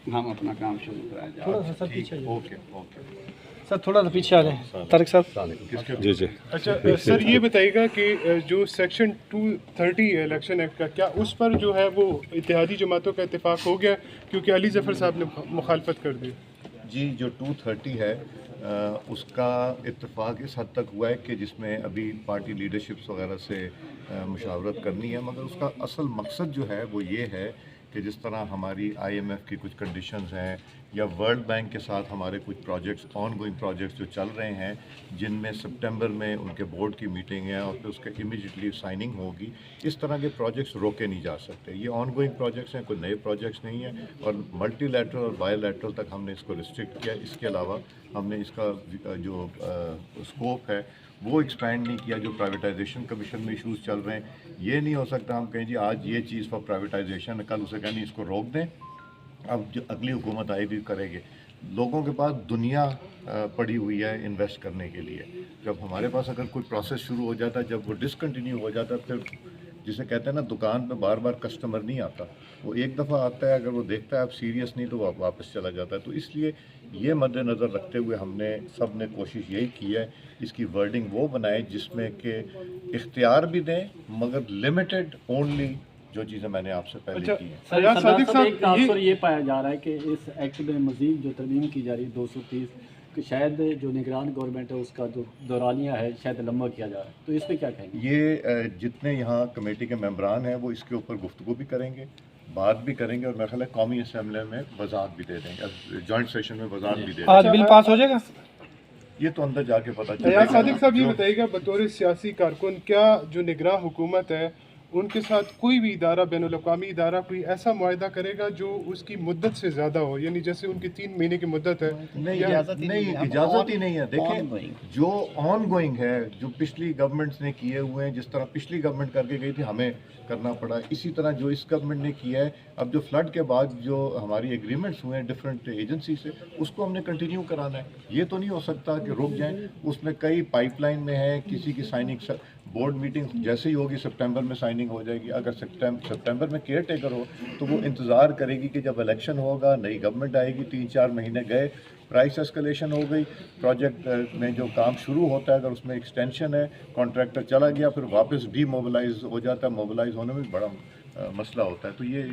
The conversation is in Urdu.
ہم اپنا کام شروع کرایا جائے. تھوڑا سا سر پیچھے اوکے سر، تھوڑا سا پیچھے آ جائیں طارق صاحب. جی جی. اچھا سر، یہ بتائیے گا کہ جو سیکشن 230 ہے الیکشن ایکٹ کا، کیا اس پر جو ہے وہ اتحادی جماعتوں کا اتفاق ہو گیا؟ کیونکہ علی ظفر صاحب نے مخالفت کر دی. جی، جو 230 ہے اس کا اتفاق اس حد تک ہوا ہے کہ جس میں ابھی پارٹی لیڈرشپس وغیرہ سے مشاورت کرنی ہے، مگر اس کا اصل مقصد جو ہے وہ یہ ہے کہ جس طرح ہماری IMF کی کچھ کنڈیشنز ہیں یا ورلڈ بینک کے ساتھ ہمارے کچھ پروجیکٹس آن گوئنگ پروجیکٹس جو چل رہے ہیں، جن میں سپٹمبر میں ان کے بورڈ کی میٹنگ ہے اور پھر اس کے امیجیٹلی سائننگ ہوگی، اس طرح کے پروجیکٹس روکے نہیں جا سکتے. یہ آن گوئنگ پروجیکٹس ہیں، کوئی نئے پروجیکٹس نہیں ہیں، اور ملٹی لیٹرل اور بائی لیٹرل تک ہم نے اس کو ریسٹرکٹ کیا. اس کے علاوہ ہم نے اس کا جو اسکوپ ہے وہ ایکسپینڈ نہیں کیا. جو پرائیویٹائزیشن کمیشن میں ایشوز چل رہے ہیں، یہ نہیں ہو سکتا ہم کہیں جی آج یہ چیز فار پرائیویٹائزیشن ہے، کل اسے کہیں نہیں اس کو روک دیں، اب جو اگلی حکومت آئے گی کرے گی. لوگوں کے پاس دنیا پڑی ہوئی ہے انویسٹ کرنے کے لیے. جب ہمارے پاس اگر کوئی پروسیس شروع ہو جاتا ہے، جب وہ ڈسکنٹینیو ہو جاتا ہے، پھر جسے کہتے ہیں نا دکان پہ بار بار کسٹمر نہیں آتا، وہ ایک دفعہ آتا ہے، اگر وہ دیکھتا ہے آپ سیریس نہیں تو وہ واپس چلا جاتا ہے. تو اس لیے یہ مد نظر رکھتے ہوئے ہم نے سب نے کوشش یہی کی ہے اس کی ورڈنگ وہ بنائے جس میں کہ اختیار بھی دیں مگر لمیٹڈ اونلی جو چیزیں میں نے آپ سے پہلے کی ہیں. سردار صاحب، ایک تاثر یہ پایا جا رہا ہے کہ اس ایکٹ میں مزید جو ترمیم کی جا رہی ہے 230 کہ شاید جو نگران گورنمنٹ ہے اس کا جو دورانیہ ہے شاید لمبا کیا جا رہا ہے، تو اس پہ کیا کہیں گے؟ یہ جتنے یہاں کمیٹی کے ممبران ہیں وہ اس کے اوپر گفتگو بھی کریں گے، بات بھی کریں گے، اور میرا خیال ہے قومی اسمبلی میں وضاحت بھی دے دیں گے، جوائنٹ سیشن میں وضاحت بھی دے دیں آج بل پاس ہو جائے گا؟ گے. یہ تو اندر جا کے پتہ چلے ایاز گا. صادق صاحب، یہ بتائیے گا بطور سیاسی کارکن، کیا جو نگراں حکومت ہے ان کے ساتھ کوئی بھی ادارہ، بین الاقوامی ادارہ، کوئی ایسا معاہدہ کرے گا جو اس کی مدت سے زیادہ ہو؟ یعنی جیسے ان کی 3 مہینے کی مدت ہے. نہیں، اجازت ہی نہیں ہے. دیکھیں جو آن گوئنگ ہے، جو پچھلی گورنمنٹس نے کیے ہوئے ہیں، جس طرح پچھلی گورنمنٹ کر کے گئی تھی ہمیں کرنا پڑا، اسی طرح جو اس گورنمنٹ نے کیا ہے. اب جو فلڈ کے بعد جو ہماری ایگریمنٹس ہوئے ہیں ڈفرینٹ ایجنسی سے، اس کو ہم نے کنٹینیو کرانا ہے. یہ تو نہیں ہو سکتا کہ رک جائیں. اس میں کئی پائپ لائن میں ہے، کسی کی سائننگ بورڈ میٹنگ جیسے ہی ہوگی سپٹمبر میں سائننگ ہو جائے گی. اگر سپٹمبر میں کیئر ٹیکر ہو تو وہ انتظار کرے گی کہ جب الیکشن ہوگا، نئی گورنمنٹ آئے گی، 3-4 مہینے گئے، پرائس اسکلیشن ہو گئی، پروجیکٹ میں جو کام شروع ہوتا ہے اگر اس میں ایکسٹینشن ہے، کانٹریکٹر چلا گیا، پھر واپس ڈی موبلائز ہو جاتا ہے. موبلائز ہونے میں بڑا مسئلہ ہوتا ہے. تو یہ